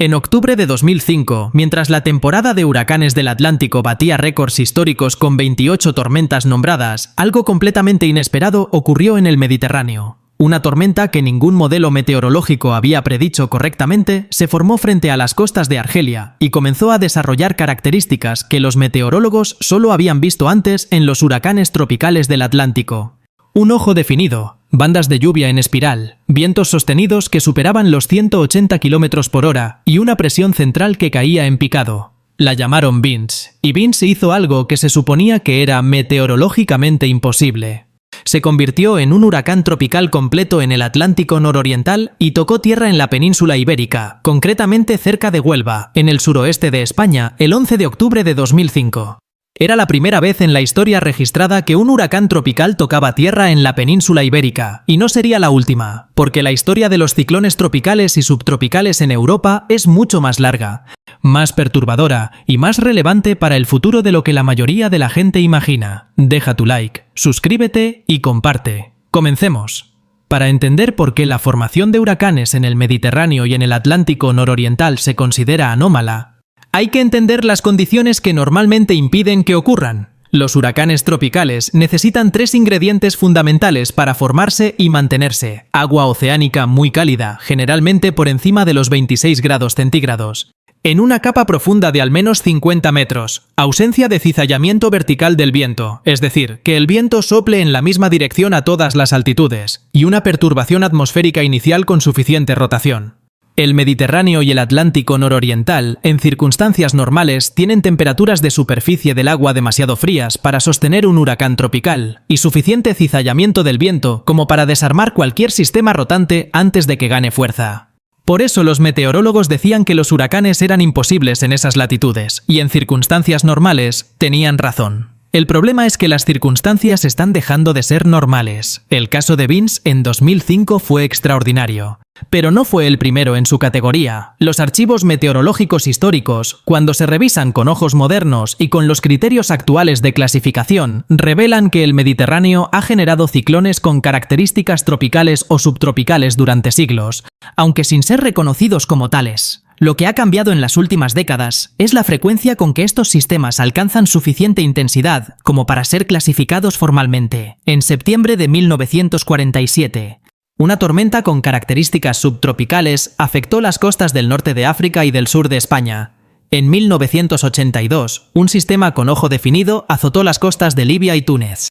En octubre de 2005, mientras la temporada de huracanes del Atlántico batía récords históricos con 28 tormentas nombradas, algo completamente inesperado ocurrió en el Mediterráneo. Una tormenta que ningún modelo meteorológico había predicho correctamente se formó frente a las costas de Argelia y comenzó a desarrollar características que los meteorólogos solo habían visto antes en los huracanes tropicales del Atlántico. Un ojo definido, bandas de lluvia en espiral, vientos sostenidos que superaban los 180 km por hora y una presión central que caía en picado. La llamaron Vince, y Vince hizo algo que se suponía que era meteorológicamente imposible. Se convirtió en un huracán tropical completo en el Atlántico nororiental y tocó tierra en la península ibérica, concretamente cerca de Huelva, en el suroeste de España, el 11 de octubre de 2005. Era la primera vez en la historia registrada que un huracán tropical tocaba tierra en la península ibérica, y no sería la última, porque la historia de los ciclones tropicales y subtropicales en Europa es mucho más larga, más perturbadora y más relevante para el futuro de lo que la mayoría de la gente imagina. Deja tu like, suscríbete y comparte. ¡Comencemos! Para entender por qué la formación de huracanes en el Mediterráneo y en el Atlántico nororiental se considera anómala, hay que entender las condiciones que normalmente impiden que ocurran. Los huracanes tropicales necesitan 3 ingredientes fundamentales para formarse y mantenerse: agua oceánica muy cálida, generalmente por encima de los 26 grados centígrados, en una capa profunda de al menos 50 metros, ausencia de cizallamiento vertical del viento, es decir, que el viento sople en la misma dirección a todas las altitudes, y una perturbación atmosférica inicial con suficiente rotación. El Mediterráneo y el Atlántico nororiental, en circunstancias normales, tienen temperaturas de superficie del agua demasiado frías para sostener un huracán tropical, y suficiente cizallamiento del viento como para desarmar cualquier sistema rotante antes de que gane fuerza. Por eso los meteorólogos decían que los huracanes eran imposibles en esas latitudes, y en circunstancias normales tenían razón. El problema es que las circunstancias están dejando de ser normales. El caso de Vince en 2005 fue extraordinario. Pero no fue el primero en su categoría. Los archivos meteorológicos históricos, cuando se revisan con ojos modernos y con los criterios actuales de clasificación, revelan que el Mediterráneo ha generado ciclones con características tropicales o subtropicales durante siglos, aunque sin ser reconocidos como tales. Lo que ha cambiado en las últimas décadas es la frecuencia con que estos sistemas alcanzan suficiente intensidad como para ser clasificados formalmente. En septiembre de 1947, una tormenta con características subtropicales afectó las costas del norte de África y del sur de España. En 1982, un sistema con ojo definido azotó las costas de Libia y Túnez.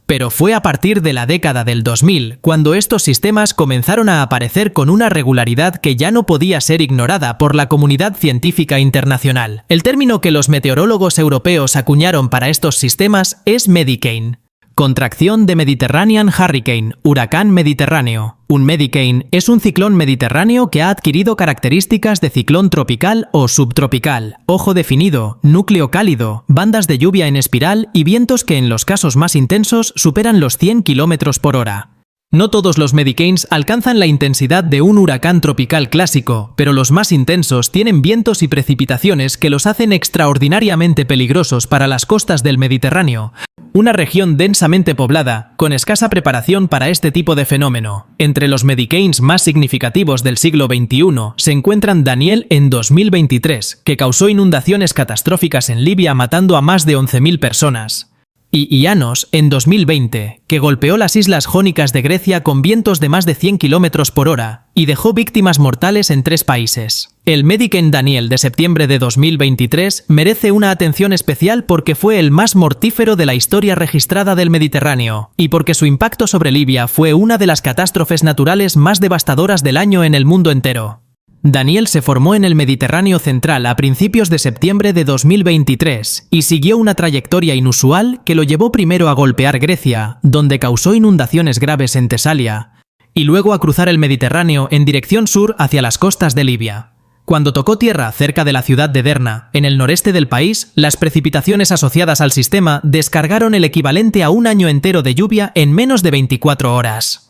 Pero fue a partir de la década del 2000 cuando estos sistemas comenzaron a aparecer con una regularidad que ya no podía ser ignorada por la comunidad científica internacional. El término que los meteorólogos europeos acuñaron para estos sistemas es Medicane, contracción de Mediterranean Hurricane, huracán mediterráneo. Un Medicane es un ciclón mediterráneo que ha adquirido características de ciclón tropical o subtropical, ojo definido, núcleo cálido, bandas de lluvia en espiral y vientos que en los casos más intensos superan los 100 km por hora. No todos los Medicanes alcanzan la intensidad de un huracán tropical clásico, pero los más intensos tienen vientos y precipitaciones que los hacen extraordinariamente peligrosos para las costas del Mediterráneo, una región densamente poblada, con escasa preparación para este tipo de fenómeno. Entre los Medicanes más significativos del siglo XXI se encuentran Daniel en 2023, que causó inundaciones catastróficas en Libia matando a más de 11.000 personas. Y Ianos en 2020, que golpeó las islas jónicas de Grecia con vientos de más de 100 km por hora y dejó víctimas mortales en 3 países. El Medicane Daniel de septiembre de 2023 merece una atención especial porque fue el más mortífero de la historia registrada del Mediterráneo y porque su impacto sobre Libia fue una de las catástrofes naturales más devastadoras del año en el mundo entero. Daniel se formó en el Mediterráneo central a principios de septiembre de 2023 y siguió una trayectoria inusual que lo llevó primero a golpear Grecia, donde causó inundaciones graves en Tesalia, y luego a cruzar el Mediterráneo en dirección sur hacia las costas de Libia. Cuando tocó tierra cerca de la ciudad de Derna, en el noreste del país, las precipitaciones asociadas al sistema descargaron el equivalente a un año entero de lluvia en menos de 24 horas.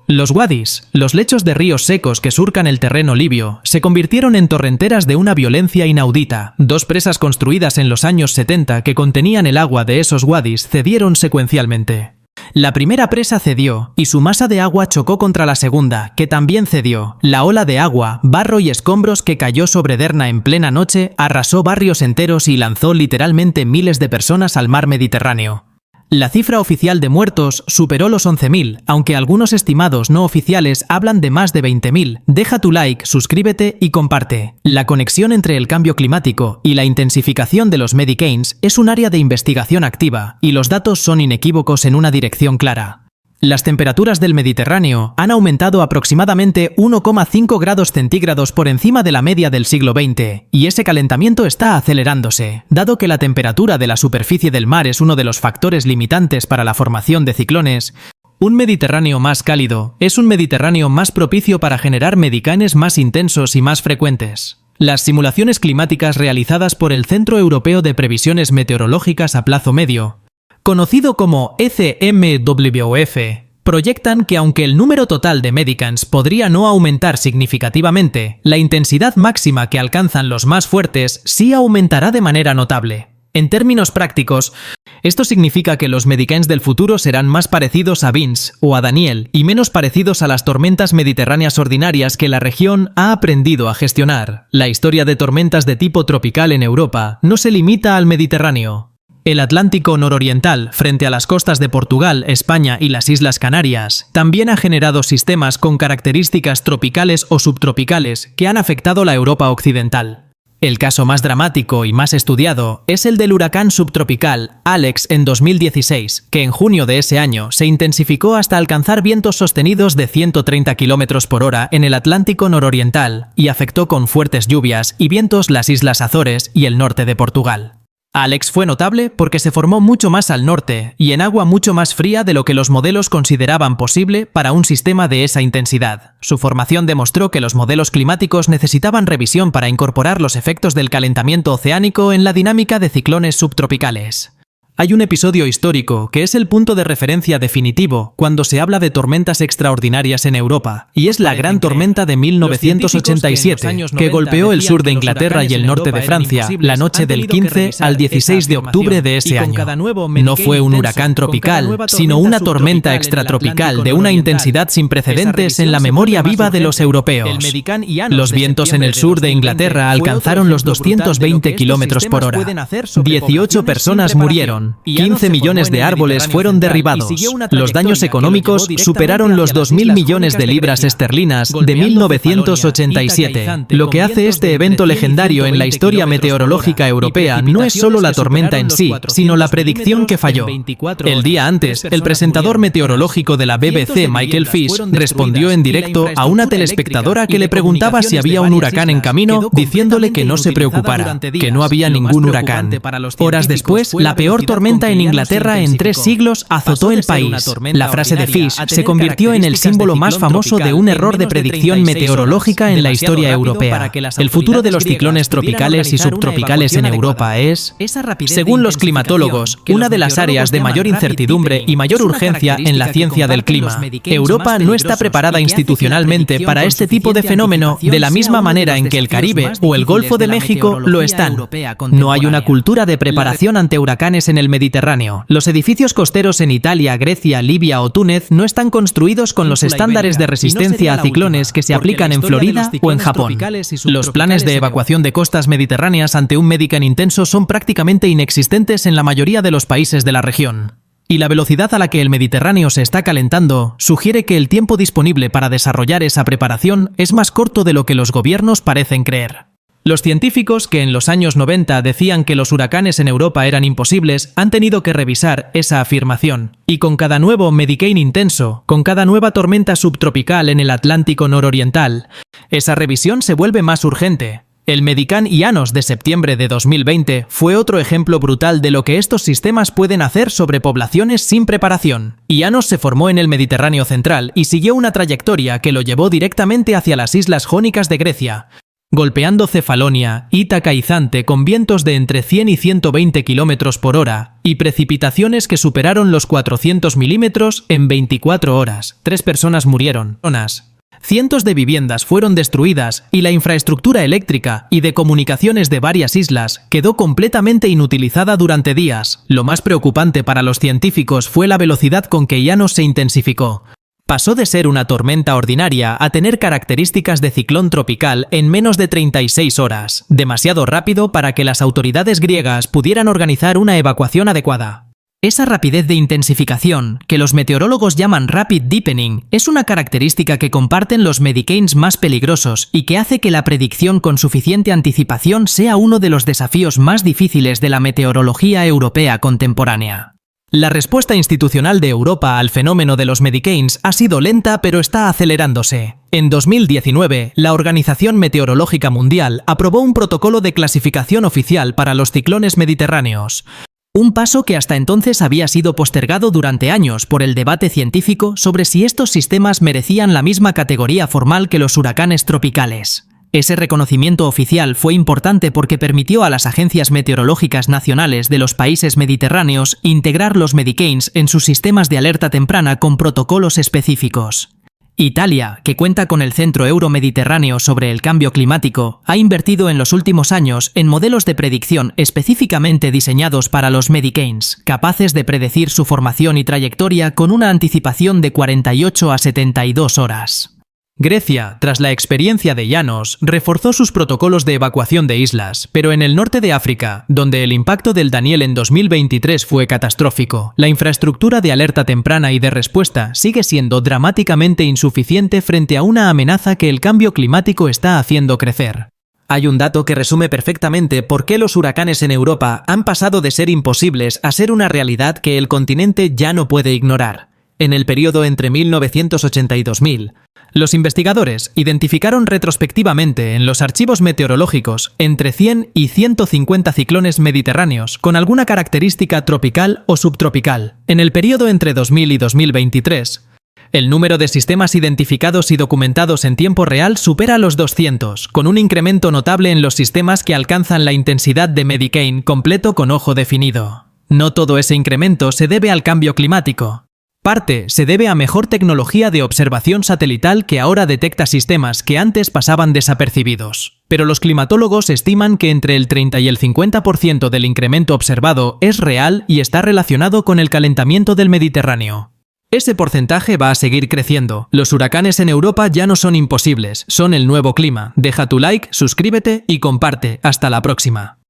Los wadis, los lechos de ríos secos que surcan el terreno libio, se convirtieron en torrenteras de una violencia inaudita. 2 presas construidas en los años 70 que contenían el agua de esos wadis cedieron secuencialmente. La primera presa cedió, y su masa de agua chocó contra la segunda, que también cedió. La ola de agua, barro y escombros que cayó sobre Derna en plena noche arrasó barrios enteros y lanzó literalmente miles de personas al mar Mediterráneo. La cifra oficial de muertos superó los 11.000, aunque algunos estimados no oficiales hablan de más de 20.000. Deja tu like, suscríbete y comparte. La conexión entre el cambio climático y la intensificación de los Medicanes es un área de investigación activa, y los datos son inequívocos en una dirección clara. Las temperaturas del Mediterráneo han aumentado aproximadamente 1,5 grados centígrados por encima de la media del siglo XX, y ese calentamiento está acelerándose. Dado que la temperatura de la superficie del mar es uno de los factores limitantes para la formación de ciclones, un Mediterráneo más cálido es un Mediterráneo más propicio para generar medicanes más intensos y más frecuentes. Las simulaciones climáticas realizadas por el Centro Europeo de Previsiones Meteorológicas a Plazo Medio, conocido como ECMWF, proyectan que aunque el número total de Medicanes podría no aumentar significativamente, la intensidad máxima que alcanzan los más fuertes sí aumentará de manera notable. En términos prácticos, esto significa que los Medicanes del futuro serán más parecidos a Vince o a Daniel y menos parecidos a las tormentas mediterráneas ordinarias que la región ha aprendido a gestionar. La historia de tormentas de tipo tropical en Europa no se limita al Mediterráneo. El Atlántico nororiental, frente a las costas de Portugal, España y las Islas Canarias, también ha generado sistemas con características tropicales o subtropicales que han afectado la Europa occidental. El caso más dramático y más estudiado es el del huracán subtropical Alex en 2016, que en junio de ese año se intensificó hasta alcanzar vientos sostenidos de 130 km por hora en el Atlántico nororiental y afectó con fuertes lluvias y vientos las Islas Azores y el norte de Portugal. Alex fue notable porque se formó mucho más al norte y en agua mucho más fría de lo que los modelos consideraban posible para un sistema de esa intensidad. Su formación demostró que los modelos climáticos necesitaban revisión para incorporar los efectos del calentamiento oceánico en la dinámica de ciclones subtropicales. Hay un episodio histórico que es el punto de referencia definitivo cuando se habla de tormentas extraordinarias en Europa, y es la gran tormenta de 1987, que golpeó el sur de Inglaterra y el norte de Francia la noche del 15 al 16 de octubre de ese año. No fue un huracán tropical, sino una tormenta extratropical de una intensidad sin precedentes en la memoria viva de los europeos. Los vientos en el sur de Inglaterra alcanzaron los 220 km por hora. 18 personas murieron. 15 millones de árboles fueron derribados. Los daños económicos superaron los 2.000 millones de libras esterlinas de 1987. Lo que hace este evento legendario en la historia meteorológica europea no es solo la tormenta en sí, sino la predicción que falló. El día antes, el presentador meteorológico de la BBC, Michael Fish, respondió en directo a una telespectadora que le preguntaba si había un huracán en camino, diciéndole que no se preocupara, que no había ningún huracán. Horas después, la peor tormenta en Inglaterra en 3 siglos azotó el país. La frase de Fish se convirtió en el símbolo más famoso de un error de predicción meteorológica en la historia europea. El futuro de los ciclones tropicales y subtropicales en Europa es, según los climatólogos, una de las áreas de mayor incertidumbre y mayor urgencia en la ciencia del clima. Europa no está preparada institucionalmente para este tipo de fenómeno de la misma manera en que el Caribe o el Golfo de México lo están. No hay una cultura de preparación ante huracanes en el Mediterráneo. Los edificios costeros en Italia, Grecia, Libia o Túnez no están construidos con los estándares de resistencia a ciclones que se aplican en Florida o en Japón. Los planes de evacuación de costas mediterráneas ante un Medicane intenso son prácticamente inexistentes en la mayoría de los países de la región. Y la velocidad a la que el Mediterráneo se está calentando sugiere que el tiempo disponible para desarrollar esa preparación es más corto de lo que los gobiernos parecen creer. Los científicos que en los años 90 decían que los huracanes en Europa eran imposibles han tenido que revisar esa afirmación. Y con cada nuevo Medicane intenso, con cada nueva tormenta subtropical en el Atlántico nororiental, esa revisión se vuelve más urgente. El Medicane Ianos de septiembre de 2020 fue otro ejemplo brutal de lo que estos sistemas pueden hacer sobre poblaciones sin preparación. Ianos se formó en el Mediterráneo central y siguió una trayectoria que lo llevó directamente hacia las islas jónicas de Grecia, golpeando Cefalonia, Ítaca y Zante con vientos de entre 100 y 120 km por hora y precipitaciones que superaron los 400 milímetros en 24 horas. 3 personas murieron. Cientos de viviendas fueron destruidas y la infraestructura eléctrica y de comunicaciones de varias islas quedó completamente inutilizada durante días. Lo más preocupante para los científicos fue la velocidad con que János se intensificó. Pasó de ser una tormenta ordinaria a tener características de ciclón tropical en menos de 36 horas, demasiado rápido para que las autoridades griegas pudieran organizar una evacuación adecuada. Esa rapidez de intensificación, que los meteorólogos llaman rapid deepening, es una característica que comparten los medicanes más peligrosos y que hace que la predicción con suficiente anticipación sea uno de los desafíos más difíciles de la meteorología europea contemporánea. La respuesta institucional de Europa al fenómeno de los medicanes ha sido lenta pero está acelerándose. En 2019, la Organización Meteorológica Mundial aprobó un protocolo de clasificación oficial para los ciclones mediterráneos. Un paso que hasta entonces había sido postergado durante años por el debate científico sobre si estos sistemas merecían la misma categoría formal que los huracanes tropicales. Ese reconocimiento oficial fue importante porque permitió a las agencias meteorológicas nacionales de los países mediterráneos integrar los medicanes en sus sistemas de alerta temprana con protocolos específicos. Italia, que cuenta con el Centro Euromediterráneo sobre el Cambio Climático, ha invertido en los últimos años en modelos de predicción específicamente diseñados para los medicanes, capaces de predecir su formación y trayectoria con una anticipación de 48 a 72 horas. Grecia, tras la experiencia de János, reforzó sus protocolos de evacuación de islas, pero en el norte de África, donde el impacto del Daniel en 2023 fue catastrófico, la infraestructura de alerta temprana y de respuesta sigue siendo dramáticamente insuficiente frente a una amenaza que el cambio climático está haciendo crecer. Hay un dato que resume perfectamente por qué los huracanes en Europa han pasado de ser imposibles a ser una realidad que el continente ya no puede ignorar. En el periodo entre 1980 y 2000, los investigadores identificaron retrospectivamente en los archivos meteorológicos entre 100 y 150 ciclones mediterráneos con alguna característica tropical o subtropical. En el periodo entre 2000 y 2023, el número de sistemas identificados y documentados en tiempo real supera los 200, con un incremento notable en los sistemas que alcanzan la intensidad de Medicane completo con ojo definido. No todo ese incremento se debe al cambio climático. Parte se debe a mejor tecnología de observación satelital que ahora detecta sistemas que antes pasaban desapercibidos. Pero los climatólogos estiman que entre el 30 y el 50% del incremento observado es real y está relacionado con el calentamiento del Mediterráneo. Ese porcentaje va a seguir creciendo. Los huracanes en Europa ya no son imposibles, son el nuevo clima. Deja tu like, suscríbete y comparte. Hasta la próxima.